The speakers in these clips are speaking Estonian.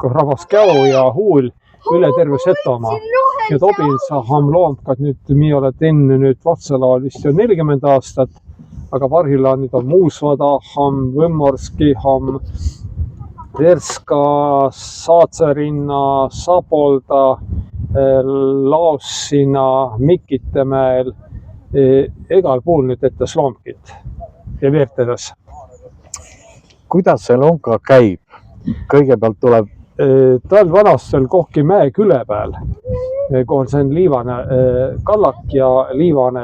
kus rabas käu ja huul üle terve Setomaa. Ja Tobinsahamm loomkad nüüd mi oled enne nüüd Vatsalaal vist jo 40 aastat, aga Varhila nüüd on Muusvadahamm, Võmmorskihamm, Verska, Saatsarinna, Sapolda, Laossina, Mikitemäel, egal pool nüüd ettes loomkid ja veertedes. Kuidas see loomka käib? Kõigepealt tuleb tal vanastel kohki mäe küle peal, kohal see on liivane kallak ja liivane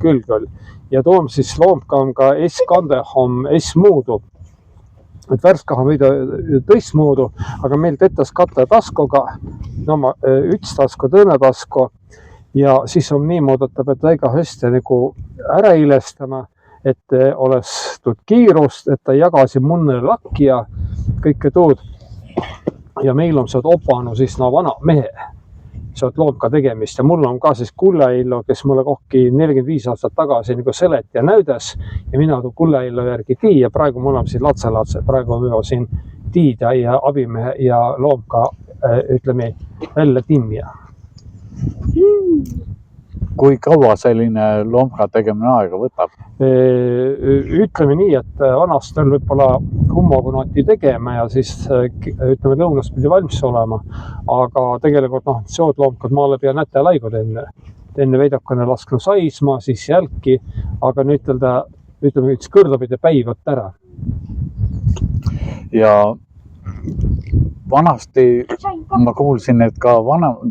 külgöl. Ja toom siis loomka on ka S-kandehamm, S-muudu. Et Värskahamm võida tõistmuudu, aga meil tettas katta taskoga, üks tasko, tõõne tasko. Ja siis on niimoodi, et ta peab väga hästi nagu ära ilestama, et oleks tuud kiirust, et ta jagasi munne lakki ja kõike tuud. Ja meil on sealt opanu siis vana mehe sealt loomka tegemist ja mul on ka siis Kullaillo, kes mulle kohki 45 aastat tagasi nagu selet ja näüdes ja mina tuu Kullaillo järgi tii ja praegu mul on siin latse, praegu on siin tiida ja abimehe ja loomka ütleme välja timmija. Kui kaua selline loomka tegemine aega võtab? Ütleme nii, et vanast on võib-olla hummogunati tegema ja siis ütleme lõunas pidi valmis olema, aga tegelikult seod loomkad maale pea näte laigud enne veidakene lasknu saisma, siis jälki, aga nüüd ütleme üks kõrdapidi päivot ära. Ja vanasti ma kuulsin, et ka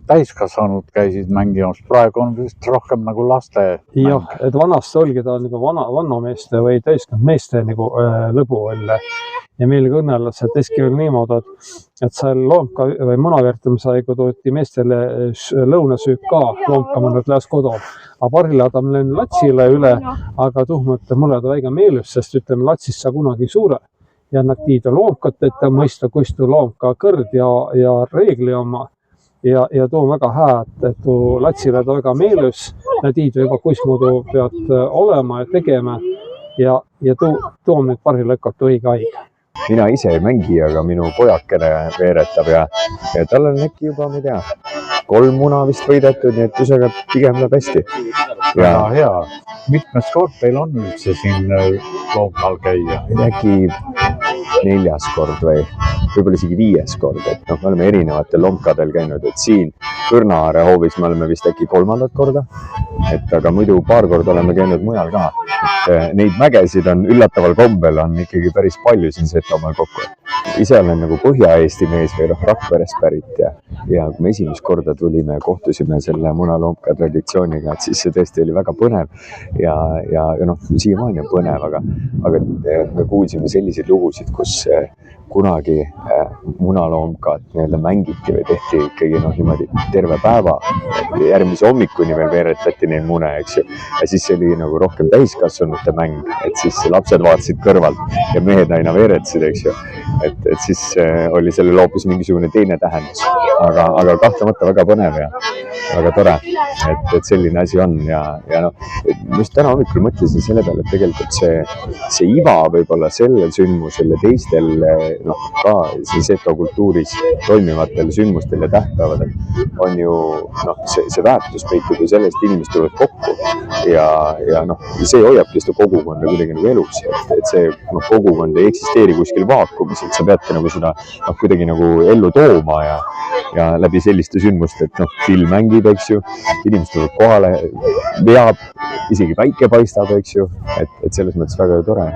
täiskasvanud käisid mängimas, praegu on vist rohkem nagu laste mäng. Jah, et vanasti olgi ta nagu vannameeste või täiskasvanud meeste nagu lõbu oli. Ja meil kõneldas, et eski veel niimoodi, et seal loomka või munavertamisaigu tooti meestele lõunasüük ka, loomka mõned lähes kodu. Aga Varhila ta on latsile üle, aga tuhmõtte mulle ta väga meelus, sest ütleme, latsist sa kunagi suure. Ja nad tiida loomkat, et ta mõista, kus tuu loomka kõrd ja reegli oma. Ja tuu on väga hää, et tuu latsile ta väga meelus, nad tiida juba kuismuudu pead olema ja tegema. Ja tuu on nüüd Varhila õkatu õige aig. Mina ise ei mängi, aga minu pojakene veeretab ja tal on äkki juba, ma ei tea, 3 muna vist võidetud, nii et üsega pigem läheb hästi. Ja hea, mitmes kord teil on üldse siin loomkal käia? Äkki 4. kord või võib-olla isegi 5. kord, et me oleme erinevatel loomkadel käinud, et siin Kõrnaare hoovis me oleme vist äkki 3. korda, aga muidu paar korda oleme käinud mujal ka. Neid mägesid on üllataval kombel on ikkagi päris palju siin Setomaal kokku. Ise olen nagu Põhja-Eesti mees või Rakverest pärit ja kui me esimest korda tulime ja kohtusime selle munaloomka traditsiooniga, et siis see tõesti oli väga põnev ja siiamaani on põnev, aga me kuulsime selliseid lugusid, kus kunagi munaloomkat mängiti või tehti ikkagi niimoodi terve päeva. Järgmise hommikuni veel veeretati neid mune, eks ju. Ja siis oli nagu rohkem täiskasvanute mäng, et siis lapsed vaatasid kõrvalt ja mehed aina veeretsid, eks ju. Et siis oli sellel hoopis mingisugune teine tähendus. Aga kahtlemata väga põnev ja väga tore, et selline asi on. Ja just täna hommikul mõtlesin selle peale, et tegelikult see iva võib-olla sellel sündmusel ja teistel ka Seto kultuuris toimivatel sündmustel ja tähtpäevadel on ju see väärtus peitub ju sellest, inimesed tulevad kokku ja see hoiabki seda kogukonda kuidagi nagu elus, et see kogukond ei eksisteeri kuskil vaakumis, et sa peadki nagu seda kuidagi nagu ellu tooma ja läbi selliste sündmuste, et film mängib, eks ju, inimesed tulevad kohale, veab, isegi päike paistab, eks ju, et selles mõttes väga tore.